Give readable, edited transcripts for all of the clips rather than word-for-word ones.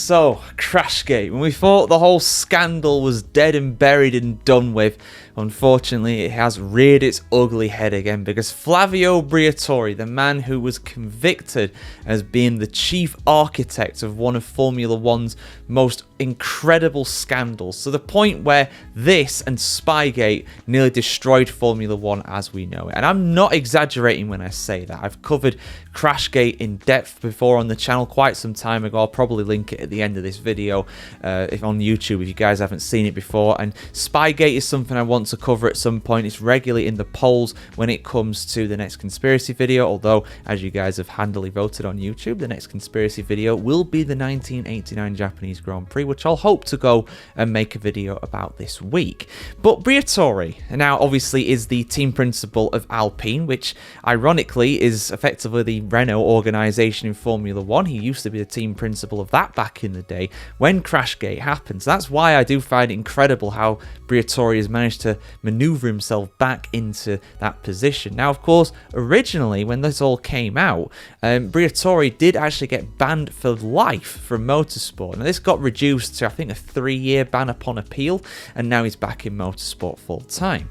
So, Crashgate, when we thought the whole scandal was dead and buried and done with, unfortunately it has reared its ugly head again, because Flavio Briatore, the man who was convicted as being the chief architect of one of Formula One's most incredible scandals, to the point where this and Spygate nearly destroyed Formula One as we know it. And I'm not exaggerating when I say that. I've covered Crashgate in depth before on the channel quite some time ago. I'll probably link it at the end of this video if on YouTube if you guys haven't seen it before. And Spygate is something I want to cover at some point. It's regularly in the polls when it comes to the next conspiracy video, although as you guys have handily voted on YouTube, the next conspiracy video will be the 1989 Japanese Grand Prix, which I'll hope to go and make a video about this week. But Briatore now obviously is the team principal of Alpine, which ironically is effectively the Renault organisation in Formula One. He used to be the team principal of that back in the day when Crashgate happened. So that's why I do find it incredible how Briatore has managed to manoeuvre himself back into that position. Now, of course, originally when this all came out, Briatore did actually get banned for life from motorsport. Now, this got reduced to, I think, a 3-year ban upon appeal, and now he's back in motorsport full time.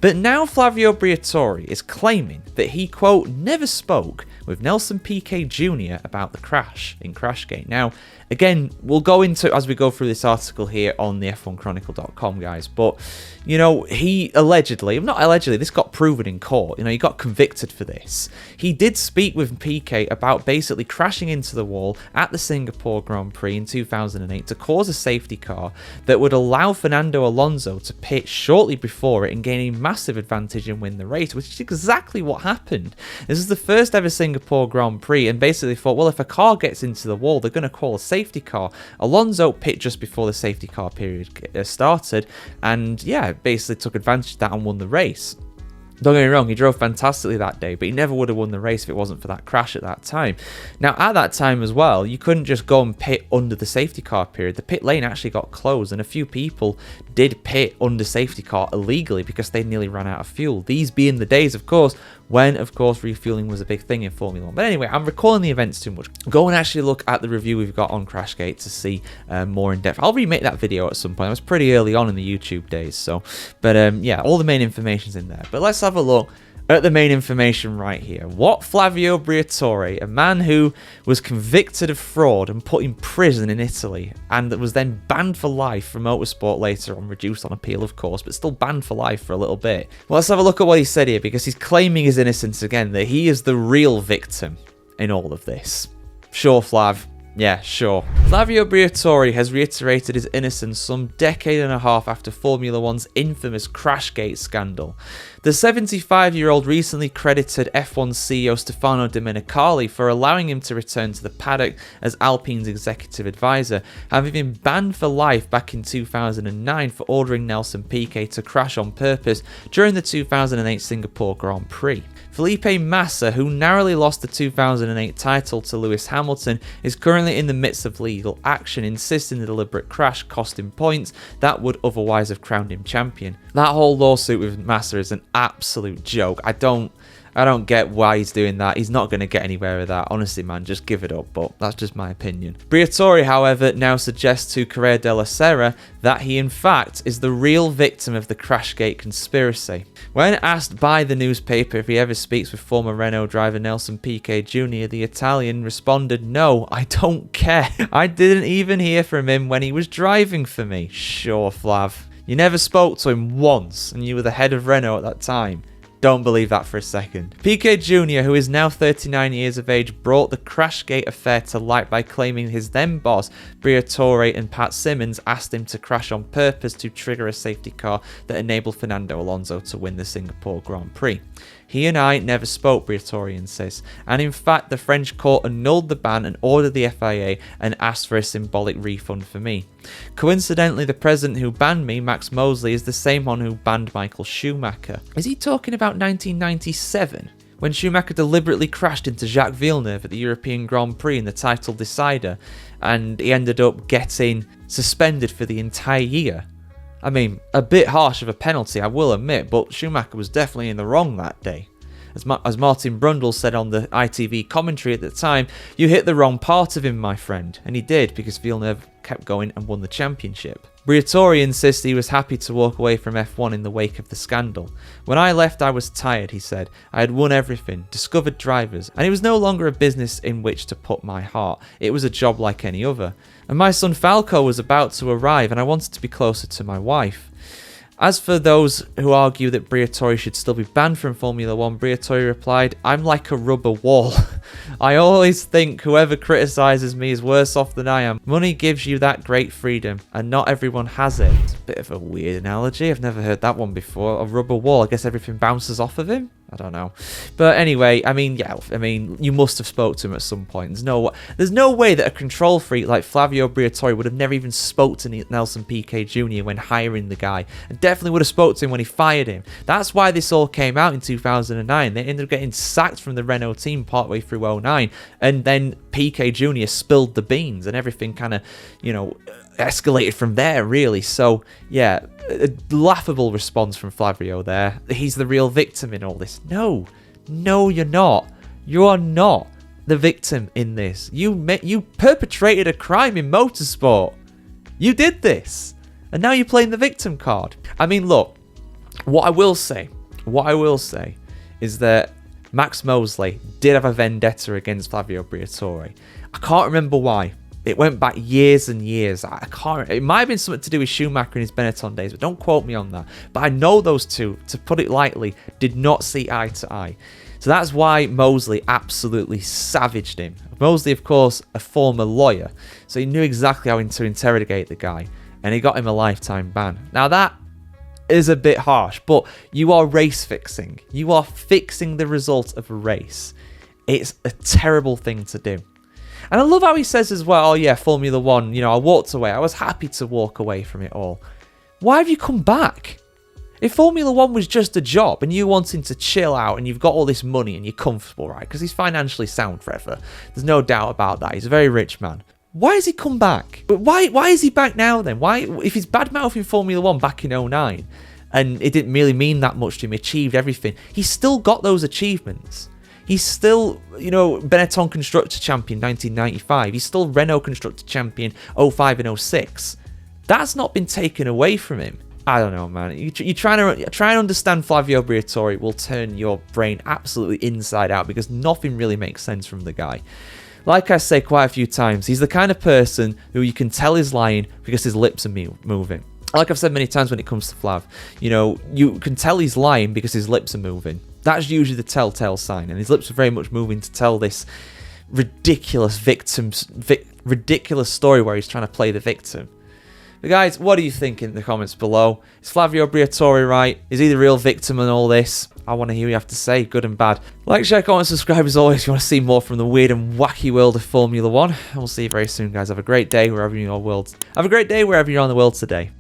But now Flavio Briatore is claiming that he, quote, never spoke with Nelson Piquet Jr. about the crash in Crashgate. Now, again, we'll go into as we go through this article here on the F1chronicle.com, guys, but, you know, he allegedly, not allegedly, this got proven in court, you know, he got convicted for this. He did speak with Piquet about basically crashing into the wall at the Singapore Grand Prix in 2008 to cause a safety car that would allow Fernando Alonso to pit shortly before it and gain a massive advantage and win the race, which is exactly what happened. This is the first ever Singapore Grand Prix, and basically thought, well, if a car gets into the wall, they're going to call a safety car. Alonso pit just before the safety car period started, and yeah, basically took advantage of that and won the race. Don't get me wrong, he drove fantastically that day, but he never would have won the race if it wasn't for that crash at that time. Now, at that time as well, you couldn't just go and pit under the safety car period. The pit lane actually got closed, and a few people did pit under safety car illegally because they nearly ran out of fuel. These being the days, of course, when, of course, refueling was a big thing in Formula 1. But anyway, I'm recalling the events too much. Go and actually look at the review we've got on Crashgate to see more in depth. I'll remake that video at some point. It was pretty early on in the YouTube days, so. But yeah, all the main information's in there. But let's have a look at the main information right here. What Flavio Briatore, a man who was convicted of fraud and put in prison in Italy, and that was then banned for life from motorsport later on, reduced on appeal of course, but still banned for life for a little bit. Well, let's have a look at what he said here, because he's claiming his innocence again, that he is the real victim in all of this. Sure, Flav. Yeah, sure. Flavio Briatore has reiterated his innocence some decade and a half after Formula One's infamous Crashgate scandal. The 75-year-old recently credited F1's CEO Stefano Domenicali for allowing him to return to the paddock as Alpine's executive advisor, having been banned for life back in 2009 for ordering Nelson Piquet to crash on purpose during the 2008 Singapore Grand Prix. Felipe Massa, who narrowly lost the 2008 title to Lewis Hamilton, is currently in the midst of legal action, insisting the deliberate crash cost him points that would otherwise have crowned him champion. That whole lawsuit with Massa is an absolute joke. I don't get why he's doing that. He's not going to get anywhere with that. Honestly, man, just give it up, but that's just my opinion. Briatore, however, now suggests to Corriere della Sera that he in fact is the real victim of the Crashgate conspiracy. When asked by the newspaper if he ever speaks with former Renault driver Nelson Piquet Jr., the Italian responded, "No, I don't care. I didn't even hear from him when he was driving for me." Sure, Flav. You never spoke to him once, and you were the head of Renault at that time. Don't believe that for a second. Piquet Jr., who is now 39 years of age, brought the Crashgate affair to light by claiming his then boss, Briatore and Pat Simmons, asked him to crash on purpose to trigger a safety car that enabled Fernando Alonso to win the Singapore Grand Prix. He and I never spoke, Briatore insists, and in fact the French court annulled the ban and ordered the FIA and asked for a symbolic refund for me. Coincidentally, the president who banned me, Max Mosley, is the same one who banned Michael Schumacher. Is he talking about 1997? When Schumacher deliberately crashed into Jacques Villeneuve at the European Grand Prix in the title decider, and he ended up getting suspended for the entire year. I mean, a bit harsh of a penalty, I will admit, but Schumacher was definitely in the wrong that day. As Martin Brundle said on the ITV commentary at the time, you hit the wrong part of him, my friend. And he did, because Villeneuve kept going and won the championship. Briatore insists he was happy to walk away from F1 in the wake of the scandal. When I left, I was tired, he said. I had won everything, discovered drivers, and it was no longer a business in which to put my heart. It was a job like any other. And my son Falco was about to arrive, and I wanted to be closer to my wife. As for those who argue that Briatore should still be banned from Formula 1, Briatore replied, I'm like a rubber wall. I always think whoever criticises me is worse off than I am. Money gives you that great freedom, and not everyone has it. It's a bit of a weird analogy. I've never heard that one before. A rubber wall. I guess everything bounces off of him? I don't know. But anyway, you must have spoke to him at some point. There's no way that a control freak like Flavio Briatore would have never even spoke to Nelson Piquet Jr. when hiring the guy. And definitely would have spoke to him when he fired him. That's why this all came out in 2009. They ended up getting sacked from the Renault team partway through 09. And then Piquet Jr. spilled the beans and everything kind of, escalated from there, really. So, yeah, a laughable response from Flavio there. He's the real victim in all this. No, you're not. You are not the victim in this. You perpetrated a crime in motorsport. You did this. And now you're playing the victim card. I mean, look, what I will say is that Max Mosley did have a vendetta against Flavio Briatore. I can't remember why. It went back years and years. It might have been something to do with Schumacher in his Benetton days, but don't quote me on that. But I know those two, to put it lightly, did not see eye to eye. So that's why Mosley absolutely savaged him. Mosley, of course, a former lawyer, so he knew exactly how to interrogate the guy, and he got him a lifetime ban. Now that is a bit harsh, but you are race fixing. You are fixing the result of a race. It's a terrible thing to do. And I love how he says as well, oh yeah, Formula 1, I walked away. I was happy to walk away from it all. Why have you come back? If Formula 1 was just a job and you wanting to chill out and you've got all this money and you're comfortable, right? Because he's financially sound forever. There's no doubt about that. He's a very rich man. Why has he come back? But why is he back now then? Why, if he's badmouthing Formula 1 back in 09 and it didn't really mean that much to him, he achieved everything, he's still got those achievements. He's still, Benetton Constructor Champion 1995. He's still Renault Constructor Champion 05 and 06. That's not been taken away from him. I don't know, man. You try and understand Flavio Briatore will turn your brain absolutely inside out because nothing really makes sense from the guy. Like I say quite a few times, he's the kind of person who you can tell is lying because his lips are moving. Like I've said many times when it comes to Flav, you can tell he's lying because his lips are moving. That's usually the telltale sign, and his lips are very much moving to tell this ridiculous ridiculous story where he's trying to play the victim. But guys, what do you think in the comments below? Is Flavio Briatore right? Is he the real victim in all this? I want to hear what you have to say, good and bad. Like, share, comment, subscribe as always if you want to see more from the weird and wacky world of Formula 1. And we'll see you very soon, guys. Have a great day wherever you're in the world. Have a great day wherever you're on the world today.